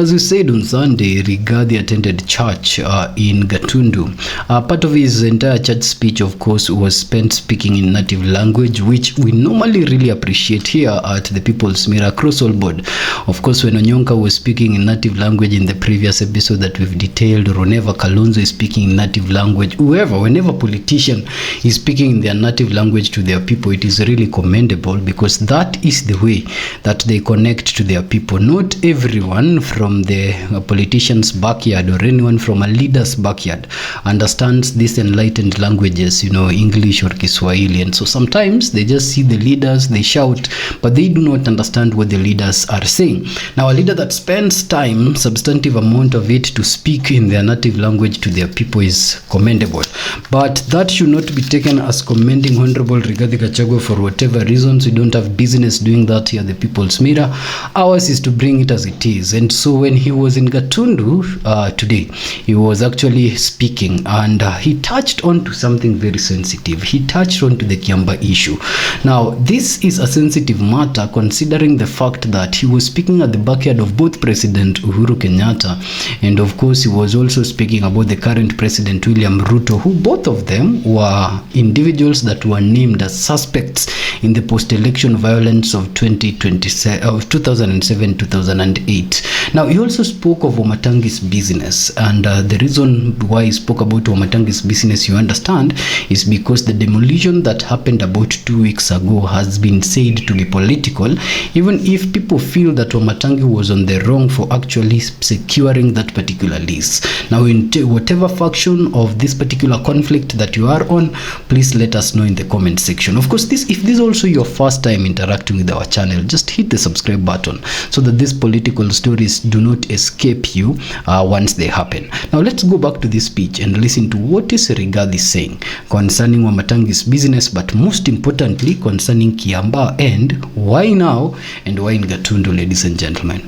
as we said on Sunday, Riadi attended church in Gatundu. Part of his entire church speech, of course, was spent speaking in native language, which we normally really appreciate here at the People's Mirror across all board. Of course, when Onyonka was speaking in native language in the previous episode that we've detailed, or whenever Kalonzo is speaking in native language, whenever politician is speaking in their native language to their people, it is really commendable, because that is the way that they connect to their people. Not everyone from the politician's backyard or anyone from a leader's backyard understands these enlightened languages, English or Kiswahili. And so sometimes they just see the leaders, they shout, but they do not understand what the leaders are saying. Now, a leader that spends time, substantive amount of it, to speak in their native language to their people is commendable. But that should not be taken as commending Honorable Riadi Gachagua for whatever reasons. We don't have business doing that here, the People's Mirror. Ours is to bring it as it is. And so when he was in Gatundu today, he was actually speaking, and he touched on to something very sensitive. He touched on to the Kiambaa issue. Now, this is a sensitive matter, considering the fact that he was speaking at the backyard of both President Uhuru Kenyatta, and of course he was also speaking about the current President William Ruto, who both of them were individuals that were named as suspects in the post-election violence of 2007-2008. Now, he also spoke of Wamatangi's business, and the reason why he spoke about Wamatangi's business, you understand, is because the demolition that happened about 2 weeks ago has been said to be political, even if people feel that Wamatangi was on the wrong for actually securing that particular lease. Now, in whatever faction of this particular conflict that you are on, please let us know in the comment section. Of course, if this is also your first time interacting with our channel, just hit the subscribe button so that these political stories do not escape you once they happen. Now, let's go back to this speech and listen to what is Riadi saying concerning Wamatangi's business, but most importantly concerning Kiambaa, and why now and why in Gatundu, ladies and gentlemen.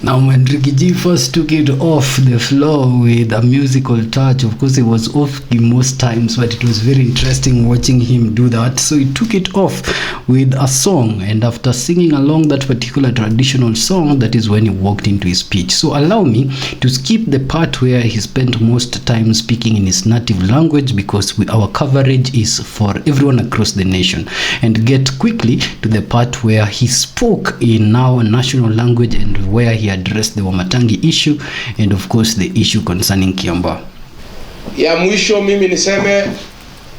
Now, when Ricky G first took it off the floor with a musical touch, of course, it was off most times, but it was very interesting watching him do that. So he took it off with a song, and after singing along that particular traditional song, that is when he walked into his speech. So allow me to skip the part where he spent most time speaking in his native language, because our coverage is for everyone across the nation, and get quickly to the part where he spoke in now national language and where he addressed the Wamatangi issue and of course the issue concerning Kiambaa. Ya mwisho mimi niseme,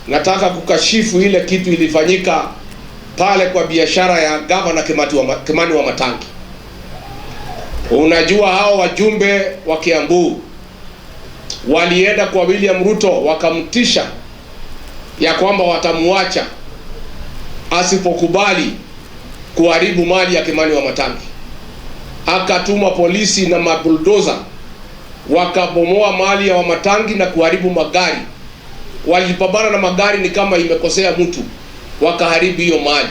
nataka kukashifu ile kitu ilifanyika pale kwa biashara ya gavana Kimani Wamatangi. Unajua hao wajumbe wa Kiambaa walienda kwa William Ruto wakamtisha ya kwamba watamuacha asipokubali kuharibu mali ya Kimani Wamatangi. Akatuma polisi na mabuldoza wakabomoa mali ya Wamatangi na kuharibu magari. Walipambana na magari ni kama imekosea mtu, wakaharibu hiyo mali.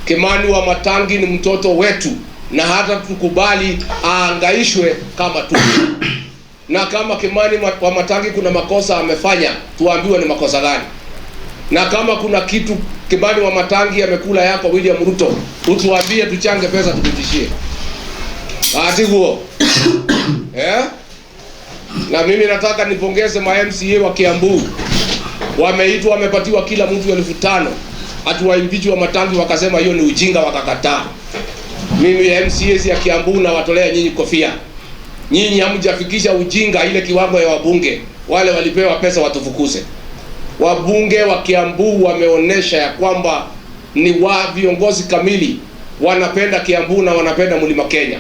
Kimani Wamatangi ni mtoto wetu, na hata tukubali aangaishwe kama tu. Na kama Kimani Wamatangi kuna makosa amefanya, tuambiwe ni makosa gani. Na kama kuna kitu Kimani Wamatangi amekula yako William Ruto, utuambie tuchange pesa tukutishie. Atiguo. Na mimi nataka nipongeze ma MCA wa Kiambu. Wameitwa, wamepatiwa kila mtu 5,000. Atuwaimbichi wa Matangi wakasema hiyo ni ujinga, wakakataa. Mimi MCA ya Kiambu na watolea nyinyi kofia. Nyinyi hamjafikisha ujinga ile kiwango ya wabunge. Wale walipewa pesa watufukuze. Wabunge wa Kiambu wameonesha ya kwamba ni viongozi kamili, wanapenda Kiambu na wanapenda Mlima Kenya,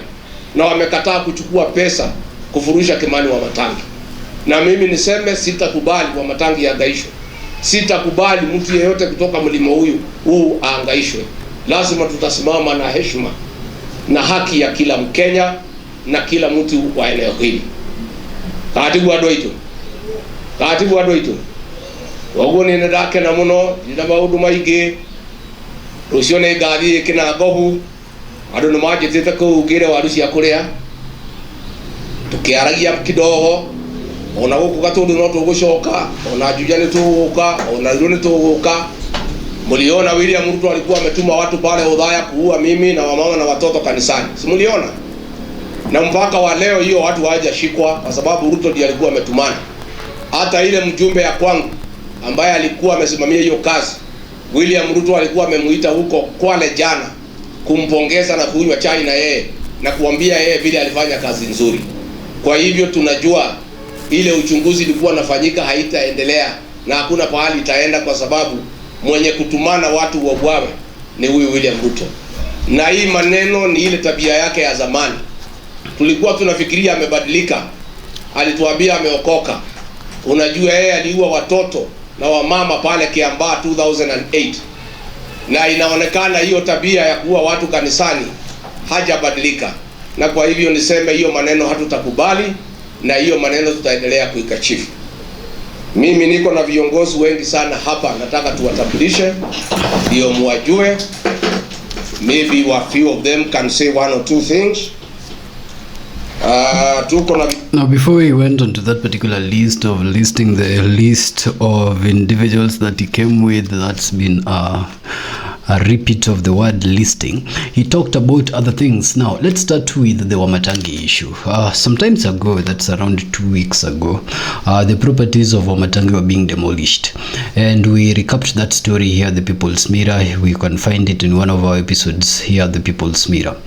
na wamekataa kuchukua pesa kufurusha Kimani wa Matangi. Na mimi niseme sitakubali wa Matangi yaangaishwe. Sitakubali mtu yeyote kutoka mlima huu aangaishwe. Lazima tutasimama na heshima na haki ya kila Mkenya na kila mtu wa eneo hili. Katibu ado itu. Wogo ni ndake na muno ndina maundu maingi. Rucio ni ngathi kina gohu. Andu ni majitite kuugire waru cia kuria. Tukiaragia kidogo. Ona guku Gatundu no tugucoka, ona Juja ni tuguka, ona Riadi ni tuguka. Muliona William Ruto alikuwa ametuma watu pale Udhaya kuua mimi na wamama na watoto kanisani. Si muliona? Na mpaka wa leo hiyo watu hawajashikwa kwa sababu Ruto ndiye alikuwa ametumana. Hata ile mjumbe ya kwangu ambaye alikuwa amesimamia hiyo kazi, William Ruto alikuwa amemuita huko Kwale jana kumpongeza na kunywa chai na yeye na kuambia yeye vile alifanya kazi nzuri. Kwa hivyo tunajua ile uchunguzi ilikuwa nafanyika haitaendelea na hakuna pahali itaenda, kwa sababu mwenye kutumana watu wauawe ni huyu William Ruto. Na hii maneno ni ile tabia yake ya zamani. Tulikuwa tunafikiria amebadilika. Alituambia ameokoka. Unajua yeye aliua watoto na wamama pale Kiambaa 2008. Na inaonekana hiyo tabia ya kuua watu kanisani hajabadilika. Na kwa hivyo niseme hiyo maneno hatutakubali, na hiyo maneno tutaendelea kuikachifu. Mimi niko na viongozi wengi sana hapa, nataka tuwatambulishe ndio muwajue. Maybe a few of them can say one or two things. Now, before we went on to that particular listing the list of individuals that he came with, that's been a repeat of the word listing. He talked about other things. Now, let's start with the Wamatangi issue. Some times ago, that's around 2 weeks ago, the properties of Wamatangi were being demolished. And we recapped that story here at the People's Mirror. We can find it in one of our episodes here at the People's Mirror.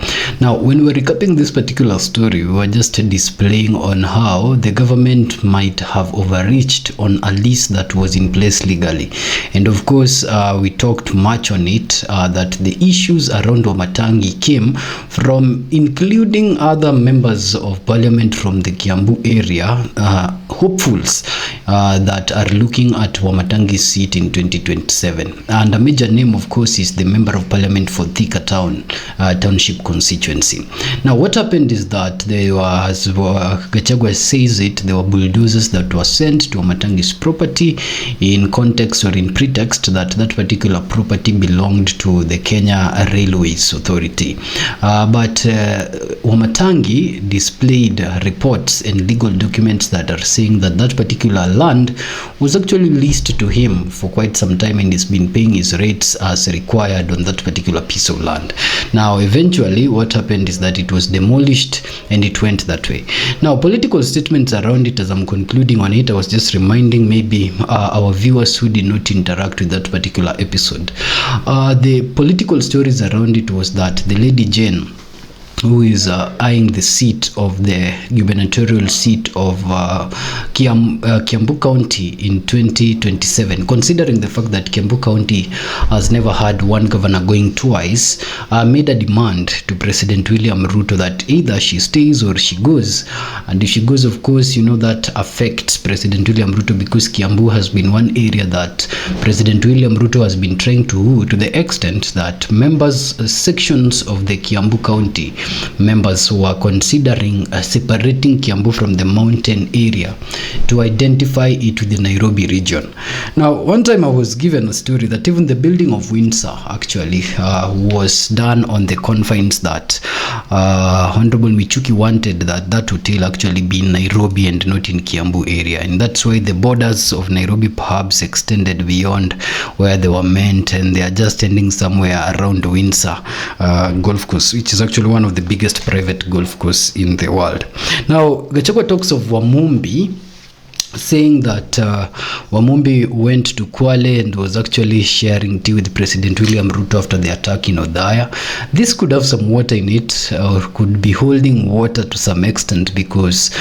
Now, when we're recapping this particular story, we were just displaying on how the government might have overreached on a list that was in place legally. And of course, we talked much on it, that the issues around Wamatangi came from including other members of parliament from the Kiambu area, hopefuls that are looking at Wamatangi's seat in 2027. And a major name, of course, is the member of parliament for Thika Township constituency. Now, what happened is that there were, as Gachagua says it, there were bulldozers that were sent to Wamatangi's property in context or in pretext that that particular property belonged to the Kenya Railways Authority. But Wamatangi displayed reports and legal documents that are saying that that particular land was actually leased to him for quite some time and he's been paying his rates as required on that particular piece of land. Now, eventually, what happened is that it was demolished and it went that way. Now, political statements around it, as I'm concluding on it, I was just reminding maybe our viewers who did not interact with that particular episode. The political stories around it was that the Lady Jane, who is eyeing the seat of the gubernatorial seat of Kiambu County in 2027, considering the fact that Kiambu County has never had one governor going twice, made a demand to President William Ruto that either she stays or she goes. And if she goes, of course, you know that affects President William Ruto, because Kiambu has been one area that President William Ruto has been trying to the extent that sections of the Kiambu County members who are considering separating Kiambu from the mountain area to identify it with the Nairobi region. Now, one time I was given a story that even the building of Windsor actually was done on the confines that Honorable Michuki wanted that hotel actually be in Nairobi and not in Kiambaa area, and that's why the borders of Nairobi perhaps extended beyond where they were meant, and they are just ending somewhere around Windsor golf course, which is actually one of the biggest private golf course in the world. Now Gachagua talks of Wamumbi, saying that Wamumbi went to Kwale and was actually sharing tea with President William Ruto after the attack in Othaya. This could have some water in it, or could be holding water to some extent, because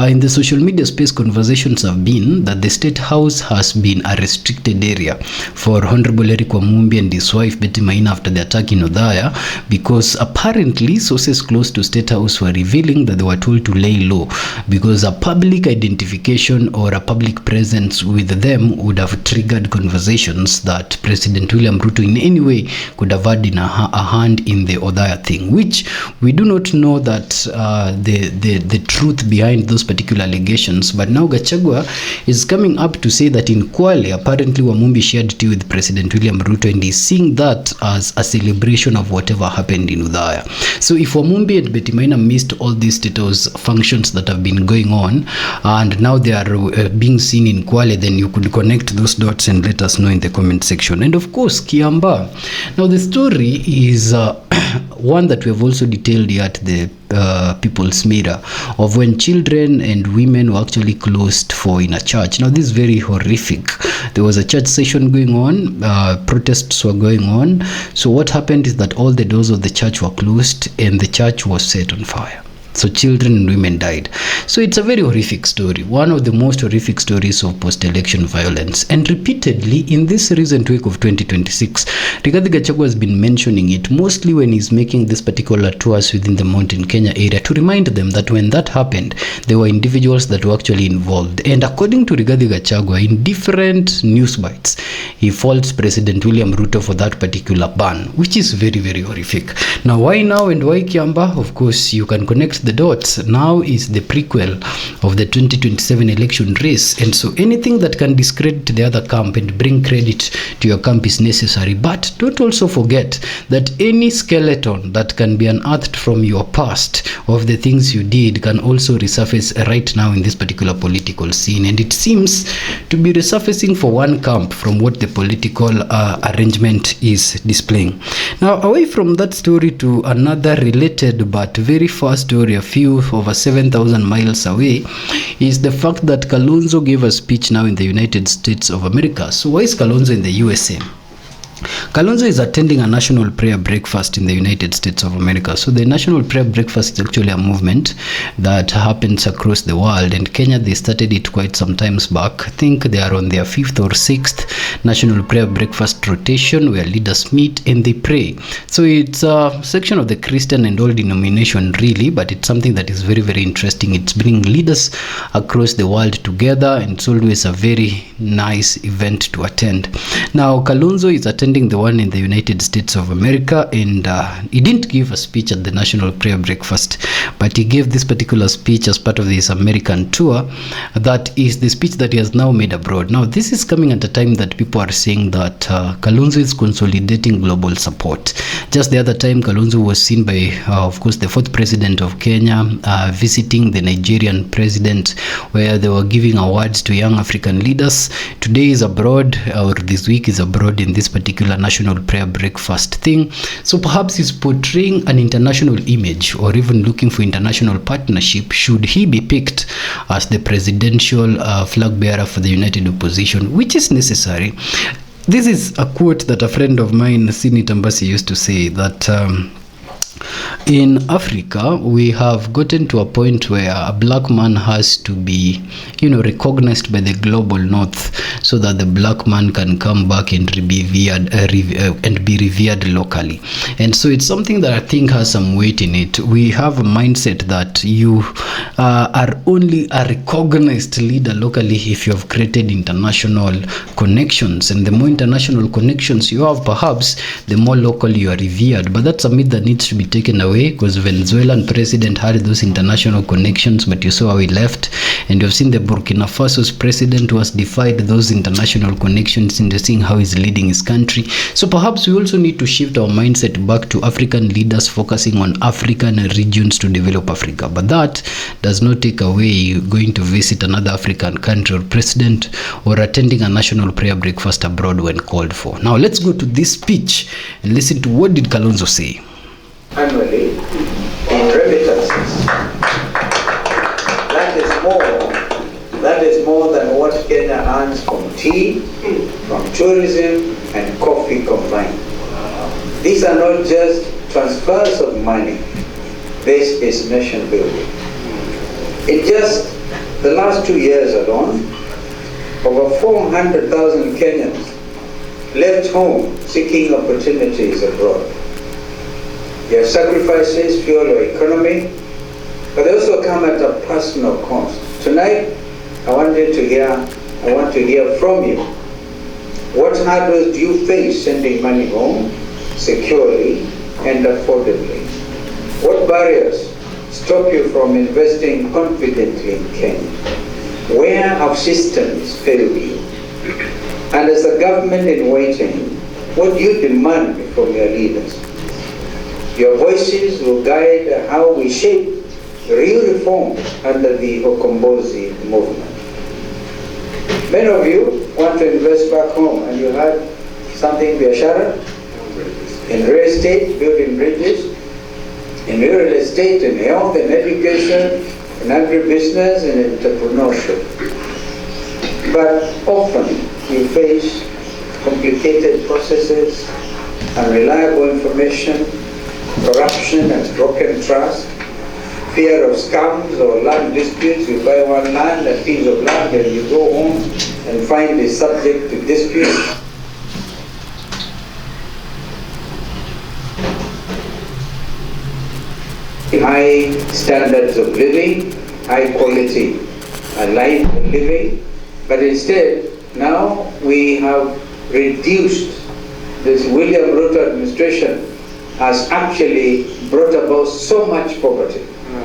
in the social media space, conversations have been that the State House has been a restricted area for Honorable Eric Wamumbi and his wife Betty Maina after the attack in Othaya, because apparently sources close to State House were revealing that they were told to lay low, because a public identification or a public presence with them would have triggered conversations that President William Ruto in any way could have had in a hand in the Othaya thing, which we do not know that the truth behind those particular allegations. But now Gachagua is coming up to say that in Kwale, apparently Wamumbi shared tea with President William Ruto, and he's seeing that as a celebration of whatever happened in Othaya. So if Wamumbi and Betty Maina missed all these State House functions that have been going on, and now they are being seen in Kwale, then you could connect those dots and let us know in the comment section. And of course, Kiambaa. Now the story is one that we have also detailed here at the People's Mirror, of when children and women were actually closed for in a church. Now this is very horrific. There was a church session going on, protests were going on. So what happened is that all the doors of the church were closed and the church was set on fire. So children and women died. So it's a very horrific story, one of the most horrific stories of post-election violence. And repeatedly in this recent week of 2026, Riadi Gachagua has been mentioning it, mostly when he's making this particular tours within the Mountain Kenya area, to remind them that when that happened, there were individuals that were actually involved. And according to Riadi Gachagua, in different news bites, he faults President William Ruto for that particular ban, which is very, very horrific. Now, why now and why Kiambaa? Of course, you can connect the dots. Now is the prequel of the 2027 election race, and so anything that can discredit the other camp and bring credit to your camp is necessary. But don't also forget that any skeleton that can be unearthed from your past of the things you did can also resurface right now in this particular political scene, and it seems to be resurfacing for one camp from what the political arrangement is displaying. Now, away from that story to another related but very far story, a few over 7,000 miles away, is the fact that Kalonzo gave a speech now in the United States of America. So why is Kalonzo in the USA? Kalonzo is attending a national prayer breakfast in the United States of America. So the national prayer breakfast is actually a movement that happens across the world. In Kenya, they started it quite some times back. I think they are on their 5th or 6th national prayer breakfast rotation, where leaders meet and they pray. So it's a section of the Christian and all denomination really, but it's something that is very, very interesting. It's bringing leaders across the world together, and it's always a very nice event to attend. Now, Kalonzo is attending the one in the United States of America, and he didn't give a speech at the national prayer breakfast, but he gave this particular speech as part of his American tour. That is the speech that he has now made abroad. Now this is coming at a time that people are saying that Kalonzo is consolidating global support. Just the other time, Kalonzo was seen by of course the 4th president of Kenya visiting the Nigerian president, where they were giving awards to young African leaders. Today is abroad, or this week is abroad in this particular national prayer breakfast thing. So perhaps he's portraying an international image, or even looking for international partnership should he be picked as the presidential flag bearer for the united opposition, which is necessary. This is a quote that a friend of mine, Sini Tambasi, used to say, that in Africa, we have gotten to a point where a black man has to be, recognized by the global north, so that the black man can come back and be revered locally. And so it's something that I think has some weight in it. We have a mindset that you are only a recognized leader locally if you have created international connections, and the more international connections you have, perhaps the more locally you are revered. But that's a myth that needs to be taken in a way, because Venezuelan president had those international connections, but you saw how he left. And you've seen the Burkina Faso's president who has defied those international connections into seeing how he's leading his country. So perhaps we also need to shift our mindset back to African leaders focusing on African regions to develop Africa. But that does not take away going to visit another African country or president or attending a national prayer breakfast abroad when called for. Now let's go to this speech and listen to what did Kalonzo say. Annually in remittances. That is more than what Kenya earns from tea, from tourism, and coffee combined. These are not just transfers of money. This is nation building. In just the last 2 years alone, over 400,000 Kenyans left home seeking opportunities abroad. Their sacrifices fuel our economy, but they also come at a personal cost. Tonight, I want to hear from you. What hurdles do you face sending money home securely and affordably? What barriers stop you from investing confidently in Kenya? Where have systems failed you? And as a government in waiting, what do you demand from your leaders? Your voices will guide how we shape real reform under the Okombozi movement. Many of you want to invest back home, and you had something biashara, in real estate, building bridges, in real estate, in health, in education, in agribusiness, and entrepreneurship. But often you face complicated processes, unreliable information, corruption and broken trust, fear of scams or land disputes. You buy one land, a piece of land, and you go home and find it subject to dispute. High standards of living, high quality life living, but instead now we have reduced. This William Ruto administration has actually brought about so much poverty,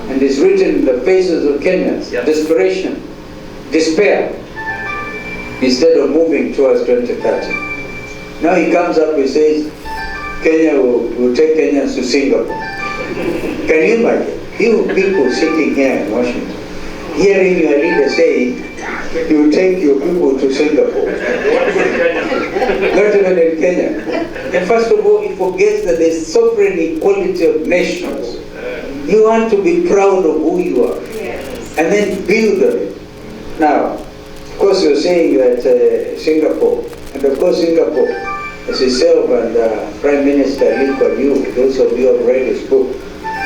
and it's written in the faces of Kenyans, desperation, despair, instead of moving towards 2030. Now he comes up and says, Kenya will take Kenyans to Singapore. Can you imagine? You people sitting here in Washington, hearing your leader say, you will take your people to Singapore. Not even in Kenya. And first of all, he forgets that there's sovereign equality of nations. You want to be proud of who you are, and then build on it. Now, of course, you're saying you're at Singapore, and of course, Singapore, as yourself and Prime Minister Lee Kuan Yew, those of you who have read his book,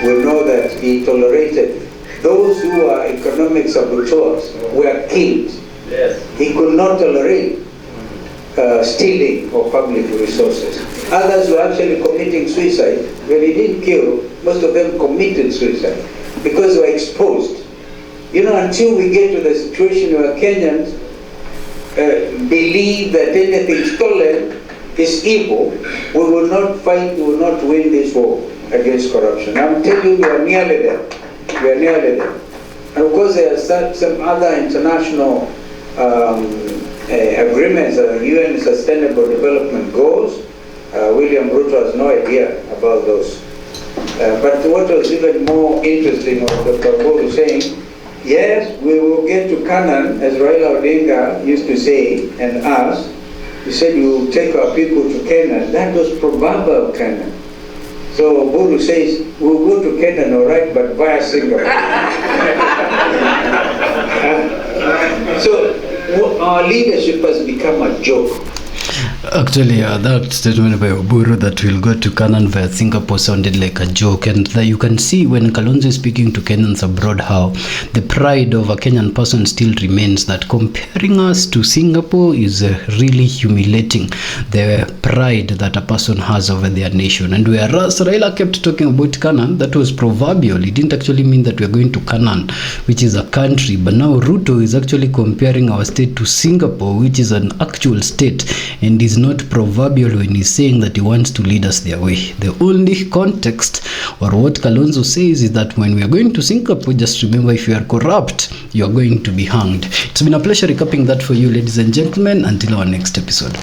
will know that he tolerated those who are economic saboteurs were killed. Yes. He could not tolerate stealing of public resources. Others were actually committing suicide. When he didn't kill, most of them committed suicide because they were exposed. You know, until we get to the situation where Kenyans believe that anything stolen is evil, we will not fight, we will not win this war against corruption. I'm telling you, we are nearly there. We are nearly there. And of course, there are some other international agreements, UN Sustainable Development Goals. William Ruto has no idea about those. But what was even more interesting was Dr. Boru was saying, yes, we will get to Canaan, as Raila Odinga used to say, and us. He said, we will take our people to Canaan. That was proverbial Canaan. So Boru says, we'll go to Canaan, all right, but via Singapore. So our leadership has become a joke. Actually, that statement by Oburu that we'll go to Canaan via Singapore sounded like a joke, and that you can see when Kalonzo is speaking to Kenyans abroad how the pride of a Kenyan person still remains, that comparing us to Singapore is really humiliating the pride that a person has over their nation. And whereas Raila kept talking about Canaan, that was proverbial. It didn't actually mean that we are going to Canaan, which is a country, but now Ruto is actually comparing our state to Singapore, which is an actual state, and is not proverbial when he's saying that he wants to lead us their way. The only context or what Kalonzo says is that when we are going to Singapore, just remember, if you are corrupt, you are going to be hanged. It's been a pleasure recapping that for you, ladies and gentlemen. Until our next episode.